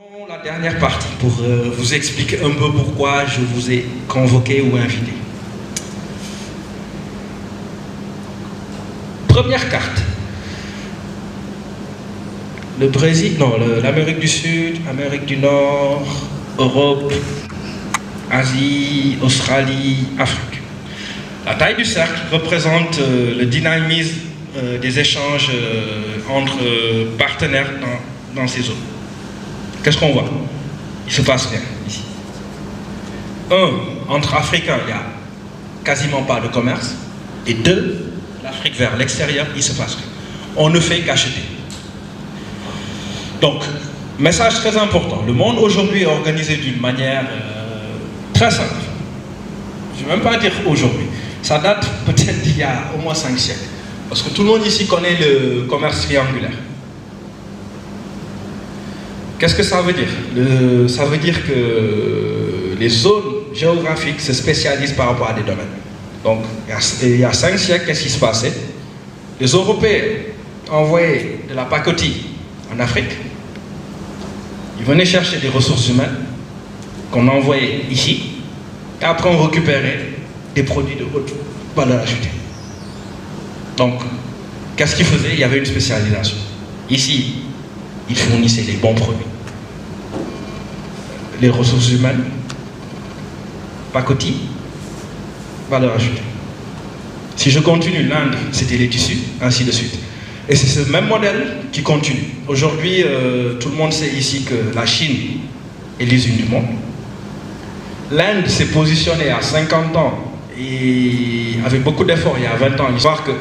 La dernière partie pour vous expliquer un peu pourquoi je vous ai convoqué ou invité. Première carte. Le Brésil, non, l'Amérique du Sud, Amérique du Nord, Europe, Asie, Australie, Afrique. La taille du cercle représente le dynamisme des échanges entre partenaires dans ces zones. Qu'est-ce qu'on voit? Il se passe rien ici. Entre Africains, il n'y a quasiment pas de commerce. Et deux, l'Afrique vers l'extérieur, il se passe rien. On ne fait qu'acheter. Donc, message très important. Le monde aujourd'hui est organisé d'une manière très simple. Je ne vais même pas dire aujourd'hui. Ça date peut-être d'il y a au moins 5 siècles. Parce que tout le monde ici connaît le commerce triangulaire. Qu'est-ce que ça veut dire? Ça veut dire que les zones géographiques se spécialisent par rapport à des domaines. Donc, il y a 5 siècles, qu'est-ce qui se passait? Les Européens envoyaient de la pacotille en Afrique. Ils venaient chercher des ressources humaines qu'on envoyait ici. Et après, on récupérait des produits de haute valeur ajoutée. Donc, qu'est-ce qu'ils faisaient? Il y avait une spécialisation. Ici, ils fournissaient les bons produits. Les ressources humaines, pacotille, valeur ajoutée. Si je continue, l'Inde, c'était les tissus, ainsi de suite. Et c'est ce même modèle qui continue. Aujourd'hui, tout le monde sait ici que la Chine est l'usine du monde. L'Inde s'est positionnée à 50 ans et avec beaucoup d'efforts il y a 20 ans, histoire que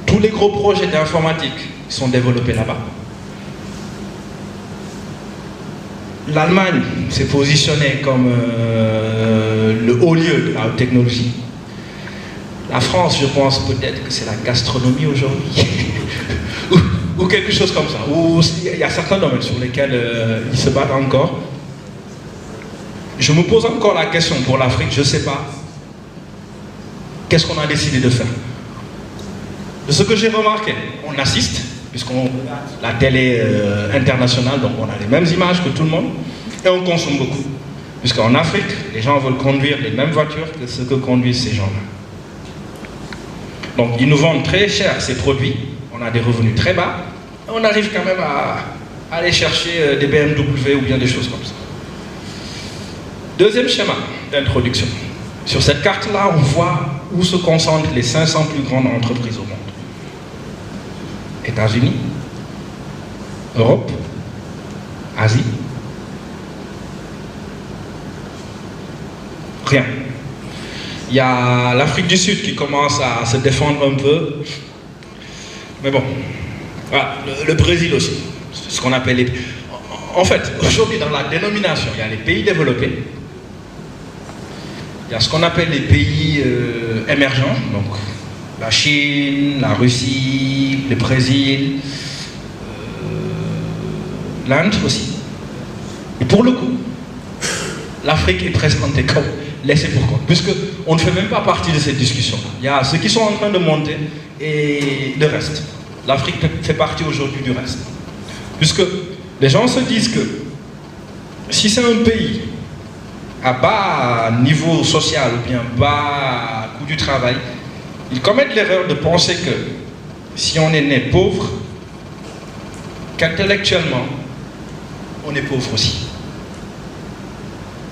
tous les gros projets d'informatique sont développés là-bas. L'Allemagne s'est positionnée comme le haut lieu de la haute technologie. La France, je pense peut-être que c'est la gastronomie aujourd'hui, ou quelque chose comme ça. Ou il y a certains domaines sur lesquels ils se battent encore. Je me pose encore la question pour l'Afrique, je ne sais pas. Qu'est-ce qu'on a décidé de faire? De ce que j'ai remarqué, on assiste, puisqu'on regarde la télé internationale, donc on a les mêmes images que tout le monde, et on consomme beaucoup. Puisqu'en Afrique, les gens veulent conduire les mêmes voitures que ce que conduisent ces gens-là. Donc ils nous vendent très cher ces produits, on a des revenus très bas, et on arrive quand même à aller chercher des BMW ou bien des choses comme ça. Deuxième schéma d'introduction. Sur cette carte-là, on voit où se concentrent les 500 plus grandes entreprises au monde. États-Unis, Europe, Asie. Rien. Il y a l'Afrique du Sud qui commence à se défendre un peu. Mais bon, voilà, le Brésil aussi. C'est ce qu'on appelle les... En fait, aujourd'hui, dans la dénomination, il y a les pays développés. Il y a ce qu'on appelle les pays émergents, donc la Chine, la Russie, le Brésil, l'Inde aussi. Et pour le coup, l'Afrique est présentée comme laissée pour compte, puisqu'on ne fait même pas partie de cette discussion. Il y a ceux qui sont en train de monter et le reste. L'Afrique fait partie aujourd'hui du reste. Puisque les gens se disent que si c'est un pays à bas niveau social ou bien bas coût du travail, ils commettent l'erreur de penser que si on est né pauvre, qu'intellectuellement, on est pauvre aussi.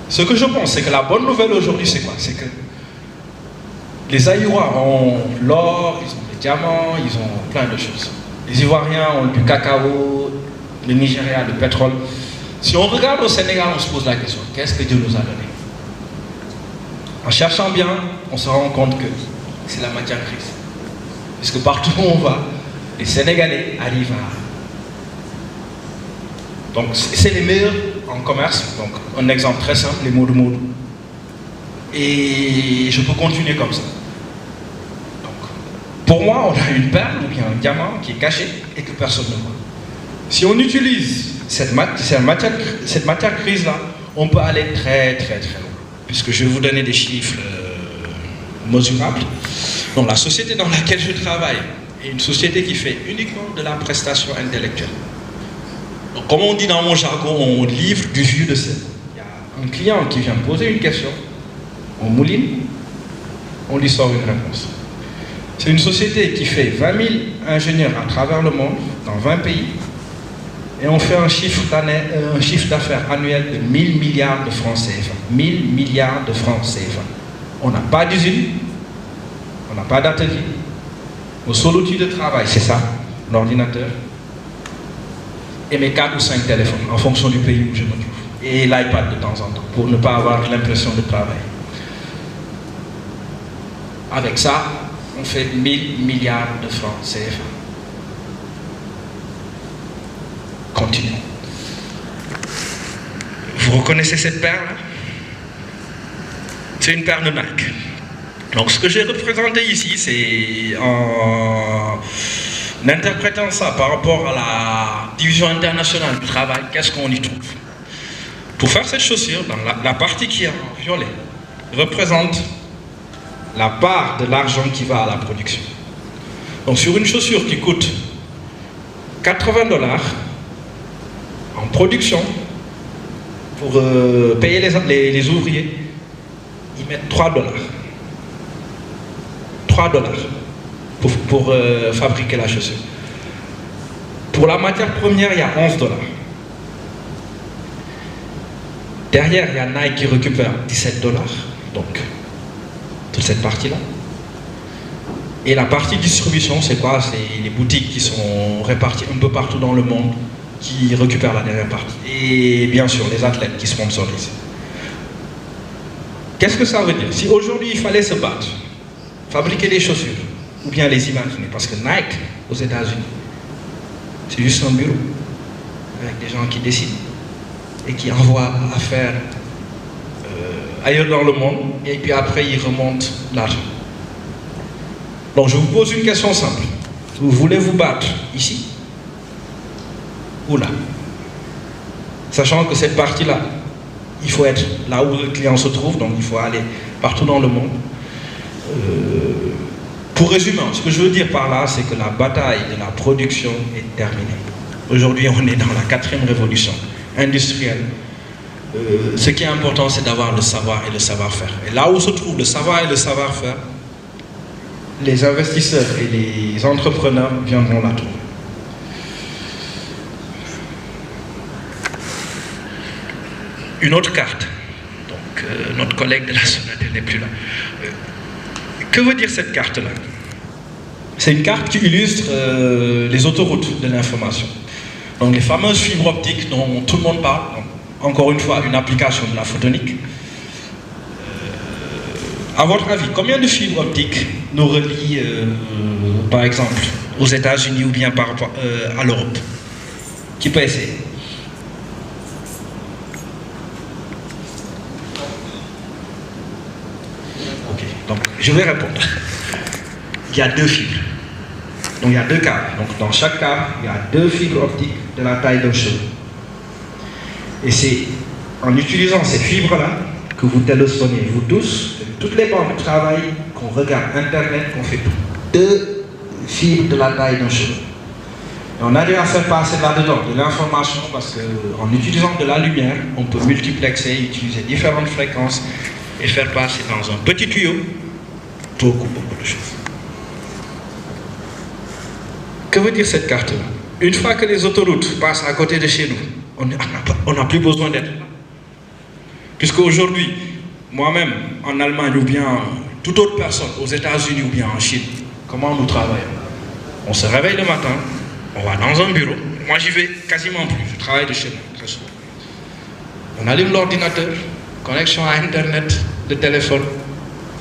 Ce que je pense, c'est que la bonne nouvelle aujourd'hui, c'est quoi? C'est que les Aïois ont l'or, ils ont les diamants, ils ont plein de choses. Les Ivoiriens ont du cacao, le Nigeria, le pétrole. Si on regarde au Sénégal, on se pose la question, qu'est-ce que Dieu nous a donné? En cherchant bien, on se rend compte que c'est la matière grise. Puisque partout où on va, les Sénégalais arrivent à... Donc c'est les meilleurs en commerce. Donc un exemple très simple, les modou-modou. Et je peux continuer comme ça. Donc, pour moi, on a une perle ou bien un diamant qui est caché et que personne ne voit. Si on utilise cette matière grise-là, on peut aller très très très loin. Puisque je vais vous donner des chiffres mesurables. Donc la société dans laquelle je travaille est une société qui fait uniquement de la prestation intellectuelle. Donc, comme on dit dans mon jargon, on livre du jus de sel. Il y a un client qui vient poser une question, on mouline, on lui sort une réponse. C'est une société qui fait 20 000 ingénieurs à travers le monde, dans 20 pays, et on fait un chiffre d'affaires annuel de 1000 milliards de francs CFA. 1000 milliards de francs CFA. On n'a pas d'usine, on n'a pas d'atelier. Mon seul outil de travail, c'est ça, l'ordinateur, et mes 4 ou 5 téléphones, en fonction du pays où je me trouve. Et l'iPad de temps en temps, pour ne pas avoir l'impression de travailler. Avec ça, on fait 1000 milliards de francs CFA. Continuons. Vous reconnaissez cette paire-là? C'est une paire de Nike. Donc ce que j'ai représenté ici, c'est en interprétant ça par rapport à la division internationale du travail, qu'est-ce qu'on y trouve? Pour faire cette chaussure, dans la partie qui est en violet, représente la part de l'argent qui va à la production. Donc sur une chaussure qui coûte 80 $, en production, pour payer les ouvriers, ils mettent 3 $. 3 $ pour fabriquer la chaussure. Pour la matière première, il y a 11 $. Derrière, il y a Nike qui récupère 17 $. Donc, toute cette partie-là. Et la partie distribution, c'est quoi? C'est les boutiques qui sont réparties un peu partout dans le monde qui récupèrent la dernière partie. Et bien sûr, les athlètes qui sponsorisent. Qu'est-ce que ça veut dire? Si aujourd'hui il fallait se battre, fabriquer des chaussures, ou bien les imaginer, parce que Nike, aux États-Unis, c'est juste un bureau, avec des gens qui décident, et qui envoient à faire ailleurs dans le monde, et puis après ils remontent l'argent. Donc je vous pose une question simple. Vous voulez vous battre ici ou là? Sachant que cette partie-là, il faut être là où le client se trouve, donc il faut aller partout dans le monde. Pour résumer, ce que je veux dire par là, c'est que la bataille de la production est terminée. Aujourd'hui, on est dans la 4e révolution industrielle. Ce qui est important, c'est d'avoir le savoir et le savoir-faire. Et là où se trouve le savoir et le savoir-faire, les investisseurs et les entrepreneurs viendront la trouver. Une autre carte. Donc, notre collègue de la Sonatel n'est plus là. Que veut dire cette carte-là? C'est une carte qui illustre les autoroutes de l'information. Donc, les fameuses fibres optiques dont tout le monde parle. Donc, encore une fois, une application de la photonique. À votre avis, combien de fibres optiques nous relient, par exemple, aux États-Unis ou bien par rapport à l'Europe? Qui peut essayer? Ok, donc je vais répondre. Il y a 2 fibres. Donc il y a 2 câbles. Donc dans chaque câble, il y a 2 fibres optiques de la taille d'un cheveu. Et c'est en utilisant ces fibres-là que vous téléphonez, vous tous, toutes les banques de travail, qu'on regarde Internet, qu'on fait tout. 2 fibres de la taille d'un cheveu. Et on arrive à faire passer là-dedans de l'information parce qu'en utilisant de la lumière, on peut multiplexer, utiliser différentes fréquences et faire passer dans un petit tuyau beaucoup de choses. Que veut dire cette carte-là? Une fois que les autoroutes passent à côté de chez nous, on n'a plus besoin d'être là. Puisque aujourd'hui, moi-même, en Allemagne ou bien toute autre personne, aux États-Unis ou bien en Chine, comment nous travaillons? On se réveille le matin, on va dans un bureau. Moi, j'y vais quasiment plus. Je travaille de chez moi, très souvent. On allume l'ordinateur, connexion à Internet, le téléphone,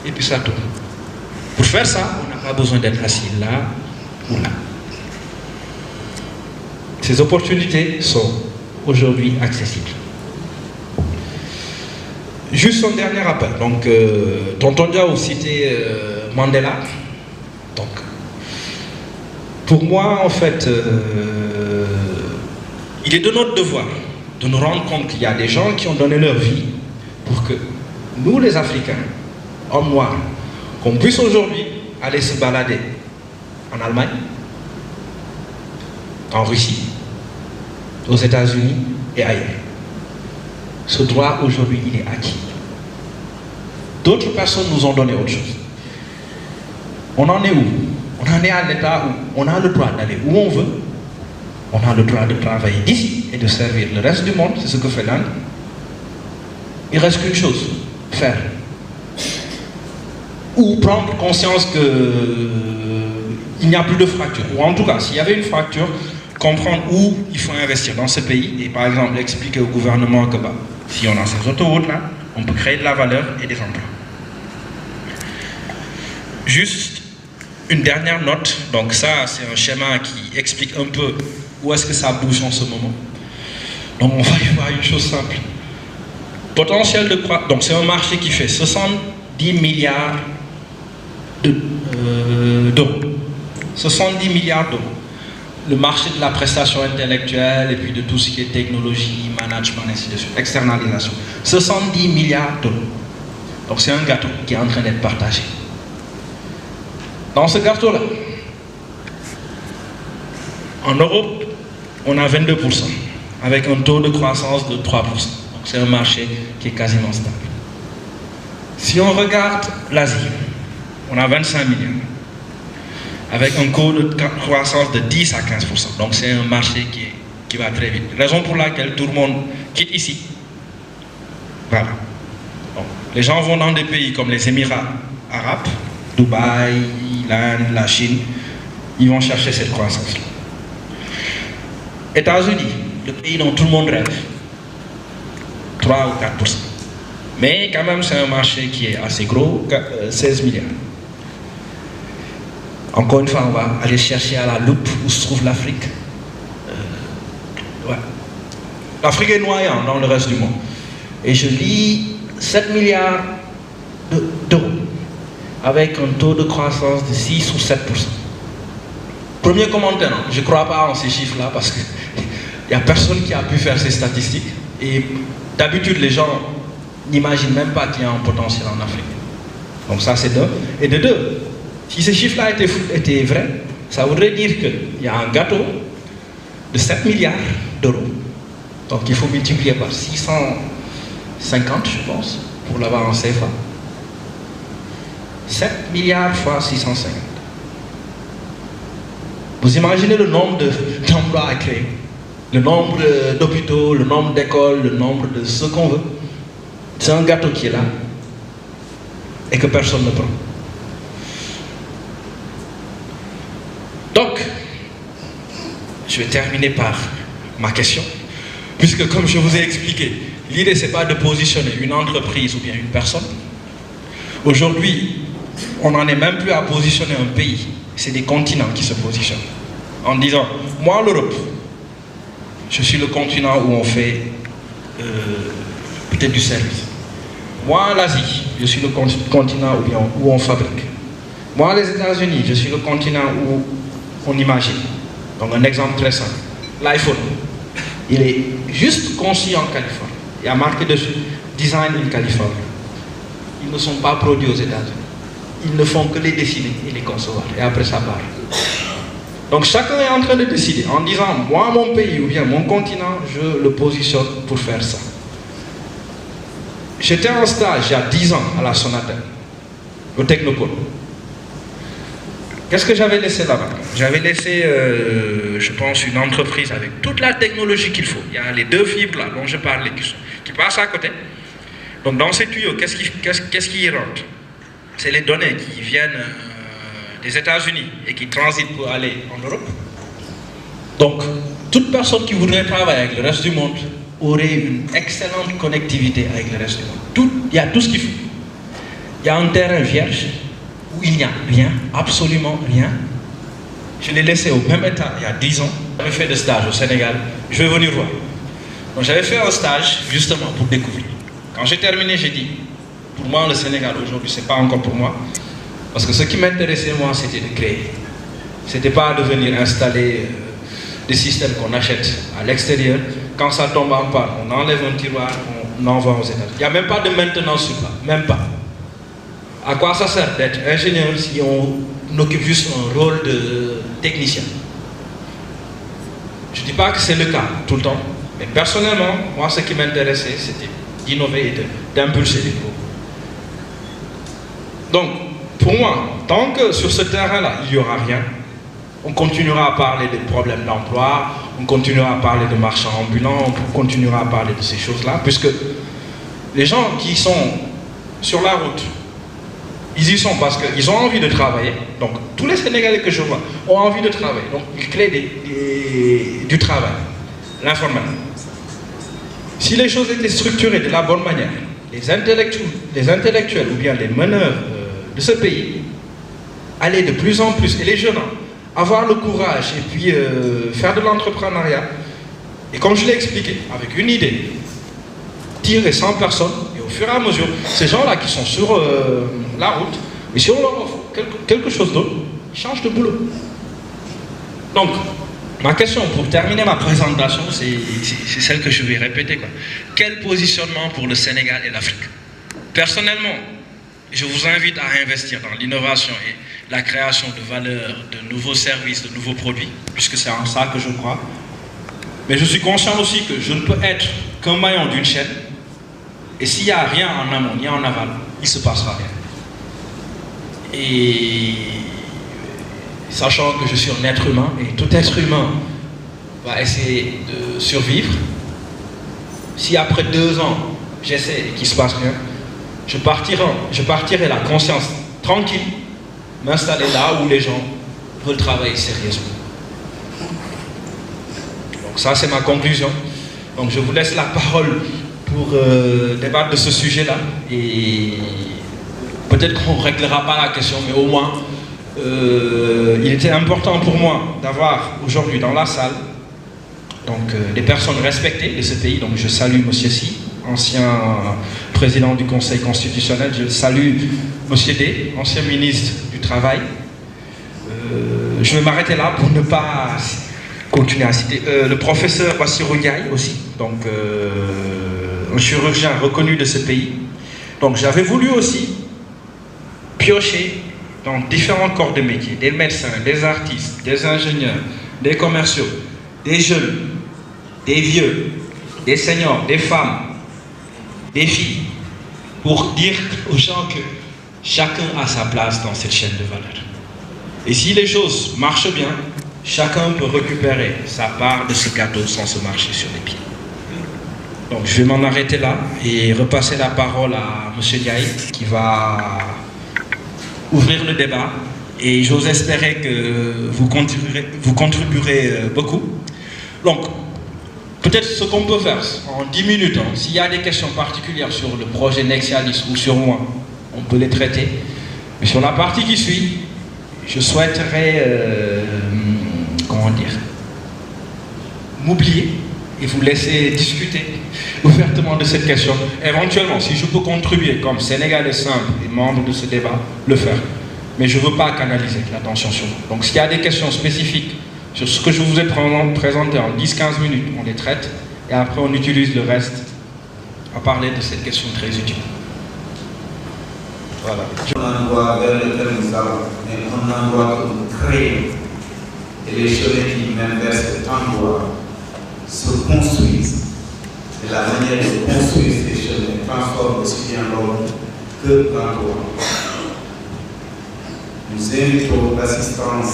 et puis ça tourne. Pour faire ça, on n'a pas besoin d'être assis là ou là. Ces opportunités sont aujourd'hui accessibles. Juste un dernier rappel. Donc, Tonton Diaw citait Mandela. Donc, pour moi, en fait, il est de notre devoir de nous rendre compte qu'il y a des gens qui ont donné leur vie pour que nous, les Africains, hommes noirs, qu'on puisse aujourd'hui aller se balader en Allemagne, en Russie, aux États-Unis et ailleurs. Ce droit, aujourd'hui, il est acquis. D'autres personnes nous ont donné autre chose. On en est où? On en est à l'état où on a le droit d'aller où on veut, on a le droit de travailler ici et de servir le reste du monde, c'est ce que fait l'Inde. Il reste qu'une chose, faire. Ou prendre conscience qu'il n'y a plus de fracture. Ou en tout cas, s'il y avait une fracture, comprendre où il faut investir dans ce pays et par exemple expliquer au gouvernement que si on a ces autoroutes-là, on peut créer de la valeur et des emplois. Juste une dernière note, donc ça c'est un schéma qui explique un peu où est-ce que ça bouge en ce moment. Donc on va y voir une chose simple. Potentiel de croissance, donc c'est un marché qui fait 70 milliards d'euros. 70 milliards d'euros. Le marché de la prestation intellectuelle et puis de tout ce qui est technologie, management, ainsi de suite, externalisation. 70 milliards d'euros. Donc c'est un gâteau qui est en train d'être partagé. Dans ce gâteau-là, en Europe, on a 22%, avec un taux de croissance de 3%. Donc c'est un marché qui est quasiment stable. Si on regarde l'Asie, on a 25 milliards, avec un taux de croissance de 10 à 15%. Donc c'est un marché qui va très vite. Raison pour laquelle tout le monde quitte ici. Voilà. Donc, les gens vont dans des pays comme les Émirats arabes, Dubaï, l'Inde, la Chine, ils vont chercher cette croissance-là. États-Unis, le pays dont tout le monde rêve, 3 ou 4%. Mais quand même, c'est un marché qui est assez gros, 16 milliards. Encore une fois, on va aller chercher à la loupe où se trouve l'Afrique. Ouais. L'Afrique est noyée dans le reste du monde. Et je lis 7 milliards d'euros, avec un taux de croissance de 6 ou 7%. Premier commentaire, non, je ne crois pas en ces chiffres-là parce qu'il n'y a personne qui a pu faire ces statistiques. Et d'habitude, les gens n'imaginent même pas qu'il y a un potentiel en Afrique. Donc ça, c'est d'un. Et de deux, si ces chiffres-là étaient vrais, ça voudrait dire qu'il y a un gâteau de 7 milliards d'euros. Donc il faut multiplier par 650, je pense, pour l'avoir en CFA. 7 milliards fois 650. Vous imaginez le nombre d'emplois à créer, le nombre d'hôpitaux, le nombre d'écoles, le nombre de ce qu'on veut. C'est un gâteau qui est là et que personne ne prend. Donc, je vais terminer par ma question, puisque comme je vous ai expliqué, l'idée c'est pas de positionner une entreprise ou bien une personne. Aujourd'hui, on n'en est même plus à positionner un pays, c'est des continents qui se positionnent. En disant, moi l'Europe, je suis le continent où on fait peut-être du service. Moi l'Asie, je suis le continent où on fabrique. Moi les États-Unis, je suis le continent où on imagine. Donc un exemple très simple. L'iPhone, il est juste conçu en Californie. Il y a marqué dessus, Design in Californie. Ils ne sont pas produits aux États-Unis. Ils ne font que les dessiner et les concevoir. Et après ça part. Donc chacun est en train de décider en disant, moi mon pays ou bien mon continent, je le positionne pour faire ça. J'étais en stage il y a 10 ans à la Sonatel, au Technopole. Qu'est-ce que j'avais laissé là-bas? J'avais laissé, je pense, une entreprise avec toute la technologie qu'il faut. Il y a les 2 fibres là dont je parlais qui passent à côté. Donc dans ces tuyaux, qu'est-ce qui y rentre? C'est les données qui viennent des États-Unis et qui transitent pour aller en Europe. Donc, toute personne qui voudrait travailler avec le reste du monde aurait une excellente connectivité avec le reste du monde. Il y a tout ce qu'il faut. Il y a un terrain vierge où il n'y a rien, absolument rien. Je l'ai laissé au même état il y a 10 ans. J'avais fait des stages au Sénégal. Je vais venir voir. Donc j'avais fait un stage justement pour découvrir. Quand j'ai terminé, j'ai dit, pour moi le Sénégal aujourd'hui, c'est pas encore pour moi. Parce que ce qui m'intéressait moi, c'était de créer. C'était pas de venir installer des systèmes qu'on achète à l'extérieur. Quand ça tombe en panne, on enlève un tiroir, on envoie aux États-Unis. Il n'y a même pas de maintenance sur ça, même pas. À quoi ça sert d'être ingénieur si on occupe juste un rôle de technicien? Je dis pas que c'est le cas tout le temps, mais personnellement, moi, ce qui m'intéressait, c'était d'innover et d'impulser les nouveaux. Donc, pour moi, tant que sur ce terrain-là, il n'y aura rien, on continuera à parler des problèmes d'emploi, on continuera à parler de marchands ambulants, on continuera à parler de ces choses-là, puisque les gens qui sont sur la route, ils y sont parce qu'ils ont envie de travailler. Donc, tous les Sénégalais que je vois ont envie de travailler. Donc, ils créent du travail, l'informel. Si les choses étaient structurées de la bonne manière, les intellectuels ou bien les meneurs de ce pays allaient de plus en plus, et les jeunes, avoir le courage et puis faire de l'entrepreneuriat. Et comme je l'ai expliqué, avec une idée, tirer 100 personnes, et au fur et à mesure, ces gens-là qui sont sur la route, et si on leur offre quelque chose d'autre, ils changent de boulot. Donc, ma question pour terminer ma présentation, c'est celle que je vais répéter, quoi. Quel positionnement pour le Sénégal et l'Afrique? Personnellement, je vous invite à investir dans l'innovation et la création de valeur, de nouveaux services, de nouveaux produits, puisque c'est en ça que je crois. Mais je suis conscient aussi que je ne peux être qu'un maillon d'une chaîne, et s'il n'y a rien en amont ni en aval, il ne se passera rien. Et sachant que je suis un être humain, et tout être humain va essayer de survivre, si après 2 ans, j'essaie et qu'il ne se passe rien, je partirai la conscience tranquille, m'installer là où les gens veulent travailler sérieusement. Donc ça, c'est ma conclusion. Donc je vous laisse la parole pour débattre de ce sujet-là. Et peut-être qu'on ne réglera pas la question, mais au moins, il était important pour moi d'avoir aujourd'hui dans la salle donc, des personnes respectées de ce pays. Donc je salue M. Si, ancien président du Conseil constitutionnel. Je salue M. D, ancien ministre du Travail. Je vais m'arrêter là pour ne pas continuer à citer. Le professeur Bassirou Ndiaye aussi, donc un chirurgien reconnu de ce pays. Donc j'avais voulu aussi piocher dans différents corps de métier, des médecins, des artistes, des ingénieurs, des commerciaux, des jeunes, des vieux, des seniors, des femmes, des filles, pour dire aux gens que chacun a sa place dans cette chaîne de valeur. Et si les choses marchent bien, chacun peut récupérer sa part de ce gâteau sans se marcher sur les pieds. Donc je vais m'en arrêter là et repasser la parole à M. Ndiaye qui va ouvrir le débat. Et j'ose espérer que vous contribuerez beaucoup. Donc, peut-être ce qu'on peut faire en 10 minutes, s'il y a des questions particulières sur le projet Nexialis ou sur moi, on peut les traiter. Mais sur la partie qui suit, je souhaiterais, comment dire, m'oublier et vous laisser discuter ouvertement de cette question. Éventuellement, si je peux contribuer comme Sénégalais simple et membre de ce débat, le faire. Mais je ne veux pas canaliser l'attention sur vous. Donc s'il y a des questions spécifiques sur ce que je vous ai présenté en 10-15 minutes, on les traite et après on utilise le reste à parler de cette question très utile. Voilà. Un endroit vers lequel nous allons, mais un endroit que nous créons. Et les chemins qui mènent vers cet endroit se construisent. Et la manière de construire ces chemins transforme aussi bien l'homme que l'endroit. Nous invitons l'assistance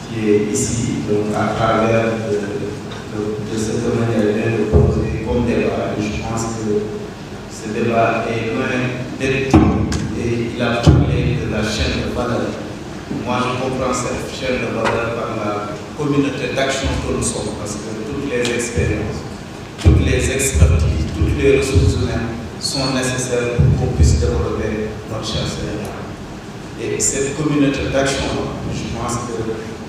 qui est ici, donc à travers de cette manière de poser comme débat. Et je pense que ce débat est loin d'être et il a parlé de la chaîne de valeur. Moi, je comprends cette chaîne de valeur par la communauté d'action que nous sommes, parce que toutes les expériences, toutes les expertises, toutes les ressources humaines sont nécessaires pour qu'on puisse développer notre cher Sénégal. Et cette communauté d'action, je pense que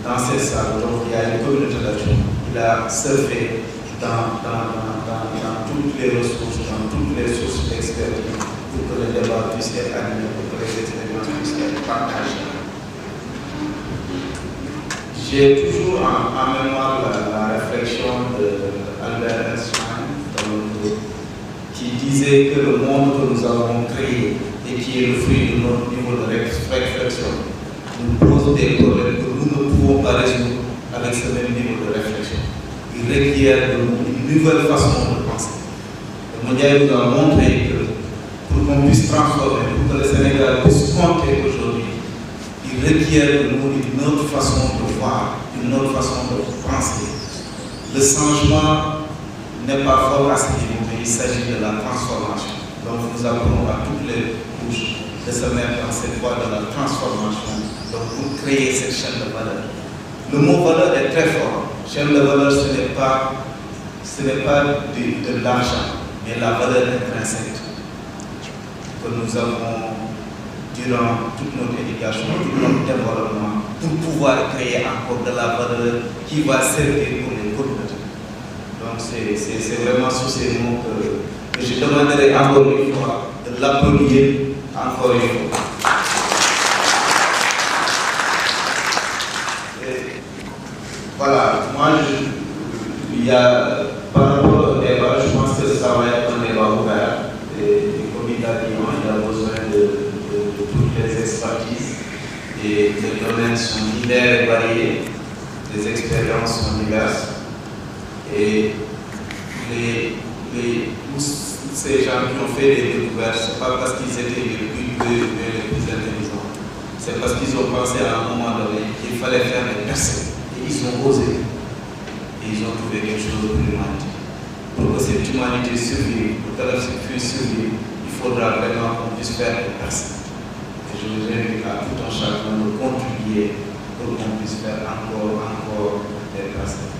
dans ces salles, donc, il y a une communauté d'action. Il a surfé dans toutes les ressources, dans toutes les sources d'expertise pour que le débat puisse être animé, pour que les expériences puissent être partagées. J'ai toujours en mémoire la réflexion d'Albert Einstein qui disait que le monde que nous avons créé et qui est le fruit de notre niveau de réflexion nous pose des problèmes que nous ne pouvons pas résoudre avec ce même niveau de réflexion. il requiert de nous une nouvelle façon de penser. Le mondial nous a montré que pour qu'on puisse transformer, pour que le Sénégal puisse compter aujourd'hui, il requiert de nous une autre façon de voir, une autre façon de penser. Le changement n'est pas fort à ce niveau, mais il s'agit de la transformation. Donc nous appelons à toutes les couches de se mettre dans cette voie de la transformation, donc pour créer cette chaîne de valeur. Le mot valeur est très fort. Chaîne de valeur, ce n'est pas de l'argent, mais la valeur intrinsèque que nous avons durant toute notre éducation, tout notre développement, pour pouvoir créer encore de la valeur qui va servir pour les communautés. Donc c'est vraiment sous ces mots que je demanderai encore une fois de l'applaudir encore une fois. Et voilà, moi, par rapport au débat, je pense que ça va être un débat ouvert. Et du comité Lyon, il a besoin de toutes les expertises. Et les domaines sont divers et variés, les expériences sont diverses. Et tous ces gens qui ont fait des découvertes, ce n'est pas parce qu'ils étaient les plus intelligents. C'est parce qu'ils ont pensé à un moment donné qu'il fallait faire des percées. Et ils ont osé. Et ils ont trouvé quelque chose pour l'humanité. Pour que cette humanité survive, pour qu'elle puisse survivre, il faudra vraiment qu'on puisse faire des percées. Et je vous invite à tout un chacun de contribuer pour qu'on puisse faire encore des percées.